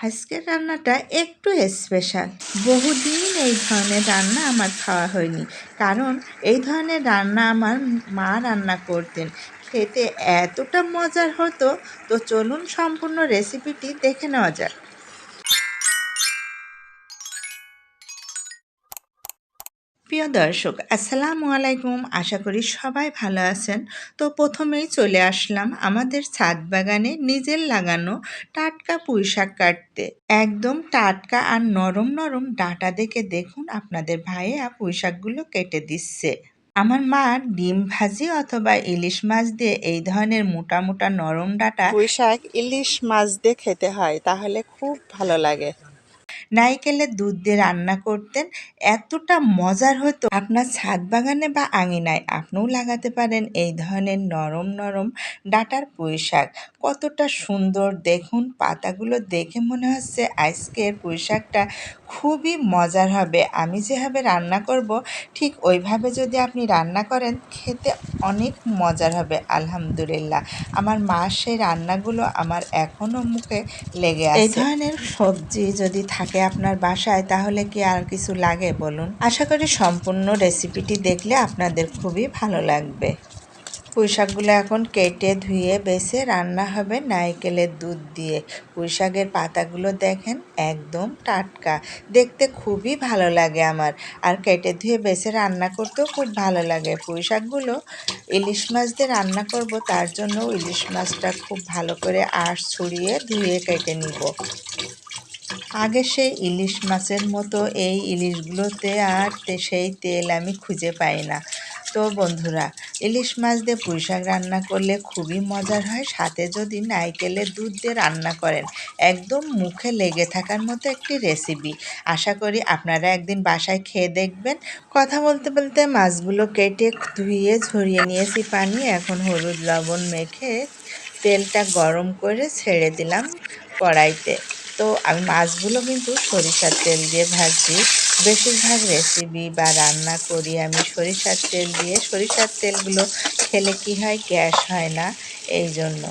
আজকের রান্নাটা একটু স্পেশাল। বহুদিন এই ধরনের রান্না আমার খাওয়া হয়নি, কারণ এই ধরনের রান্না আমার মা রান্না করতেন। খেতে এতটা মজার হতো। তো চলুন সম্পূর্ণ রেসিপিটি দেখে নেওয়া যাক। প্রিয় দর্শক, আসসালামু আলাইকুম। আশা করি সবাই ভালো আছেন। তো প্রথমেই চলে আসলাম আমাদের ছাদ বাগানে নিজের লাগানো টাটকা পুঁইশাক কাটতে। একদম টাটকা আর নরম নরম ডাঁটা দেখে দেখুন আপনাদের ভাইয়া পুঁইশাকগুলো কেটে দিচ্ছে। আমার মা ডিম ভাজি অথবা ইলিশ মাছ দিয়ে এই ধরনের মোটা মোটা নরম ডাঁটা পুঁইশাক ইলিশ মাছ দিয়ে খেতে হয়, তাহলে খুব ভালো লাগে। নারকেলের দুধ দিয়ে রান্না করতেন। এতটা মজার হতো। আপনার ছাদ বাগানে বা আঙিনায় আপনিও লাগাতে পারেন এই ধরনের নরম নরম ডাঁটার পুঁইশাক। কতটা সুন্দর দেখুন, পাতাগুলো দেখে মনে হচ্ছে আজকের পুঁইশাকটা খুবই মজার হবে। আমি যেভাবে রান্না করব ঠিক ওইভাবে যদি আপনি রান্না করেন খেতে অনেক মজার হবে। আলহামদুলিল্লাহ, আমার মার সেই রান্নাগুলো আমার এখনও মুখে লেগে আছে। এই ধরনের সবজি যদি থাকে আপনার বাসায় তাহলে কি আর কিছু লাগে বলুন? আশা করি সম্পূর্ণ রেসিপিটি দেখলে আপনাদের খুবই ভালো লাগবে। পুঁইশাকগুলো এখন কেটে ধুয়ে বেছে রান্না হবে নারকেলের দুধ দিয়ে। পুঁইশাকের পাতাগুলো দেখেন একদম টাটকা, দেখতে খুবই ভালো লাগে আমার। আর কেটে ধুয়ে বেছে রান্না করতেও খুব ভালো লাগে। পুঁইশাকগুলো ইলিশ মাছ দিয়ে রান্না করব, তার জন্য ইলিশ মাছটা খুব ভালো করে আঁশ ছড়িয়ে ধুয়ে কেটে নিব। আগে সেই ইলিশ মাছের মতো এই ইলিশগুলোতে আর সেই তেল আমি খুঁজে পাই না। তো বন্ধুরা, ইলিশ মাছ দিয়ে পুঁইশাক রান্না করলে খুবই মজার হয়। সাথে যদি নারকেলের দুধ দিয়ে রান্না করেন, একদম মুখে লেগে থাকার মতো একটি রেসিপি। আশা করি আপনারা একদিন বাসায় খেয়ে দেখবেন। কথা বলতে বলতে মাছগুলো কেটে ধুয়ে ঝরিয়ে নিয়েছি পানি। এখন হলুদ লবণ মেখে তেলটা গরম করে ছেড়ে দিলাম কড়াইতে। তো আমি মাছগুলো কিন্তু সরিষার তেল দিয়ে ভাজি। বেশিরভাগ রেসিপি বা রান্না করি আমি সরিষার তেল দিয়ে। সরিষার তেলগুলো খেলে কি হয়, গ্যাস হয় না, এই জন্য।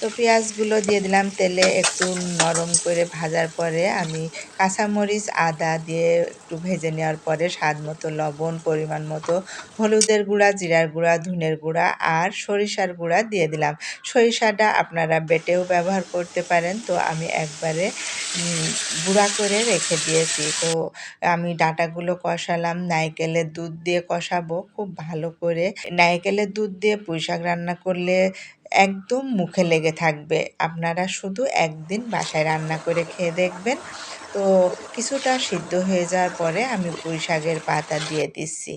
তো পেঁয়াজগুলো দিয়ে দিলাম তেলে। একটু নরম করে ভাজার পরে আমি কাঁচামরিচ আদা দিয়ে একটু ভেজে নেওয়ার পরে স্বাদ মতো লবণ, পরিমাণ মতো হলুদের গুঁড়া, জিরার গুঁড়া, ধনের গুঁড়া আর সরিষার গুঁড়া দিয়ে দিলাম। সরিষাটা আপনারা বেটেও ব্যবহার করতে পারেন। তো আমি একবারে গুঁড়া করে রেখে দিয়েছি। তো আমি ডাঁটাগুলো কষালাম, নারকেলের দুধ দিয়ে কষাবো খুব ভালো করে। নারকেলের দুধ দিয়ে পুঁইশাক রান্না করলে একদম মুখে লেগে থাকবে। আপনারা শুধু একদিন বাসায় রান্না করে খেয়ে দেখবেন। তো কিছুটা সিদ্ধ হয়ে যাওয়ার পরে আমি পুঁইশাকের পাতা দিয়ে দিচ্ছি।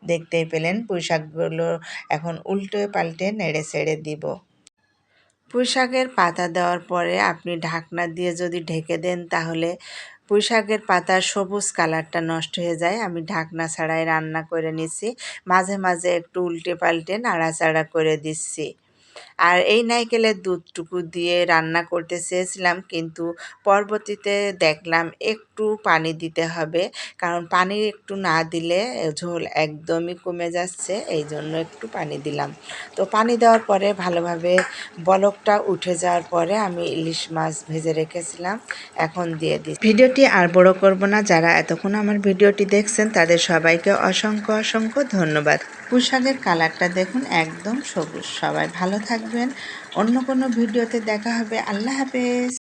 দেখতেই পেলেন পুঁইশাকগুলো এখন উল্টে পাল্টে নেড়ে ছেড়ে দিব। পুঁইশাকের পাতা দেওয়ার পরে আপনি ঢাকনা দিয়ে যদি ঢেকে দেন তাহলে পুঁইশাকের পাতার সবুজ কালারটা নষ্ট হয়ে যায়। আমি ঢাকনা ছাড়াই রান্না করে নিছি। মাঝে মাঝে একটু উল্টে পাল্টে নাড়াচাড়া করে দিচ্ছি। আর এই নারকেলের দুধটুকু দিয়ে রান্না করতে চেয়েছিলাম, কিন্তু পরবর্তীতে দেখলাম একটু পানি দিতে হবে, কারণ পানি একটু না দিলে ঝোল একদমই কমে যাচ্ছে, এই জন্য একটু পানি দিলাম। তো পানি দেওয়ার পরে ভালোভাবে বলকটা উঠে যাওয়ার পরে আমি ইলিশ মাছ ভেজে রেখেছিলাম এখন দিয়ে দিই। ভিডিওটি আর বড় করব না। যারা এতক্ষণ আমার ভিডিওটি দেখছেন তাদের সবাইকে অসংখ্য অসংখ্য ধন্যবাদ। পুঁইশাকের কালারটা দেখুন একদম সবুজ। সবাই ভালো থাকবেন। অন্য কোনো ভিডিওতে দেখা হবে। আল্লাহ হাফেজ।